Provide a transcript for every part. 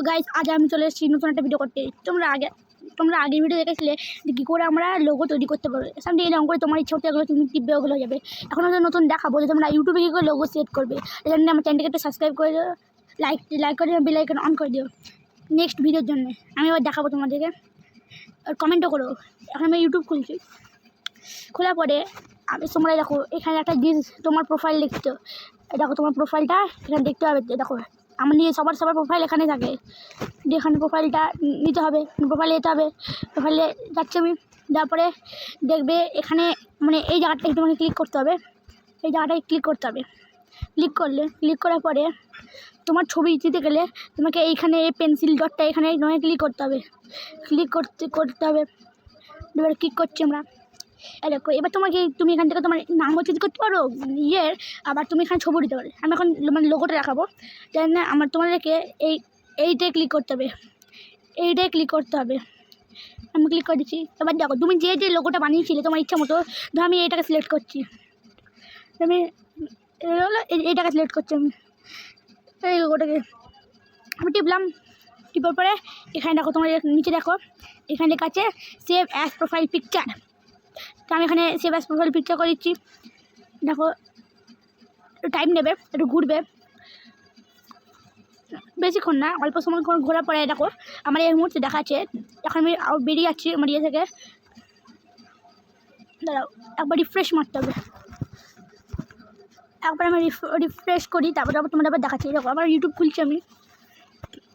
Guys আজ আমি চলে এসেছি নতুন একটা ভিডিও করতে। তোমরা আগের ভিডিও দেখেছিলে যে কী করে আমরা লোগো তৈরি করতে পারবে। সামনে এরকম করে তোমার ইচ্ছা হতে এগুলো তুমি টিপবে, ওগুলো হয়ে যাবে। এখন আমরা নতুন দেখাবো যে তোমরা ইউটিউবে কী করে লোগো সেট করবে। এই জন্য আমার চ্যানেলটাকে একটু সাবস্ক্রাইব করে দিও, লাইক করে দিও, বেল আইকন অন করে দিও নেক্সট ভিডিওর জন্য। আমি এবার দেখাবো তোমাদেরকে, আর কমেন্টও করো। এখন আমি ইউটিউব খুলছি, খোলার পরে তোমরা দেখো এখানে একটা জিনিস তোমার প্রোফাইল দেখতে, দেখো তোমার প্রোফাইলটা এখানে দেখতে হবে। দেখো আমার নিয়ে সবার প্রোফাইল এখানে থাকে, এখানে প্রোফাইলটা নিতে হবে, প্রোফাইলে যেতে হবে। প্রোফাইলে যাচ্ছি আমি, যাওয়ার পরে দেখবে এখানে মানে এই জায়গাটায় তোমাকে ক্লিক করতে হবে, এই জায়গাটায় ক্লিক করতে হবে। ক্লিক করার পরে তোমার ছবি দিতে গেলে তোমাকে এইখানে এই পেন্সিল ডটটা এখানে তোমাকে ক্লিক করতে হবে। করতে হবে। এবার ক্লিক করছি আমরা। দেখো এবার তুমি এখান থেকে তোমার নামও চেঞ্জ করতে পারো আবার তুমি এখানে ছবি দিতে পারো। আমি এখন মানে লোগোটা দেখাবো, যেন তোমাদেরকে এইটাই ক্লিক করতে হবে, আমি ক্লিক করে দিচ্ছি। এবার দেখো তুমি যে লোগোটা বানিয়েছিলে তোমার ইচ্ছা মতো, ধরো আমি এইটাকে সিলেক্ট করছি, আমি এইটাকে সিলেক্ট করছি, আমি এই লোগোটাকে আমি টিপার পরে এখানে দেখো তোমার নিচে দেখো এখানে লেখা আছে সেভ অ্যাজ প্রোফাইল পিকচার। তো আমি এখানে সেভ অ্যাজ প্রোফাইল পিকচার করে দিচ্ছি। দেখো একটু টাইম নেবে, একটু ঘুরবে, বেশিক্ষণ না, অল্প সময় ঘোরার পরে দেখো আমার এই মুহূর্তে দেখাচ্ছে। এখন আমি বেরিয়ে যাচ্ছি আমার ইয়ে থেকে। দাঁড়াও একবার রিফ্রেশ মারতে হবে, একবার আমি রিফ্রেশ করি, তারপর তোমাদের আবার দেখাচ্ছি। দেখো আবার ইউটিউব খুলছি, আমি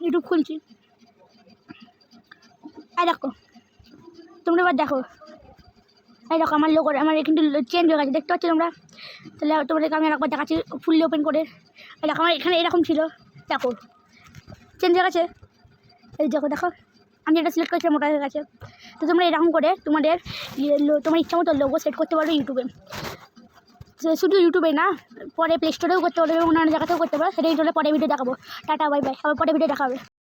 ইউটিউব খুলছি। দেখো তোমরা এবার দেখো, দেখো আমার লোগো আমার কিন্তু চেঞ্জ হয়ে গেছে, দেখতে পাচ্ছ তোমরা। তাহলে তোমাদেরকে আমি একবার দেখাচ্ছি ফুললি ওপেন করে। দেখো আমার এখানে এরকম ছিল, দেখো চেঞ্জ হয়ে গেছে। এই দেখো আমি এটা সিলেক্ট করেছিলাম, ওটা হয়ে গেছে। তো তোমরা এরকম করে তোমার ইচ্ছা মতো লোগো সেট করতে পারো ইউটিউবে। শুধু ইউটিউবে না, পরে প্লে স্টোরেও করতে পারবে, অন্যান্য জায়গাতেও করতে পারো। সেটাই পরে ভিডিও দেখাবো। টাটা বাই বাই, আবার পরে ভিডিও দেখাবে।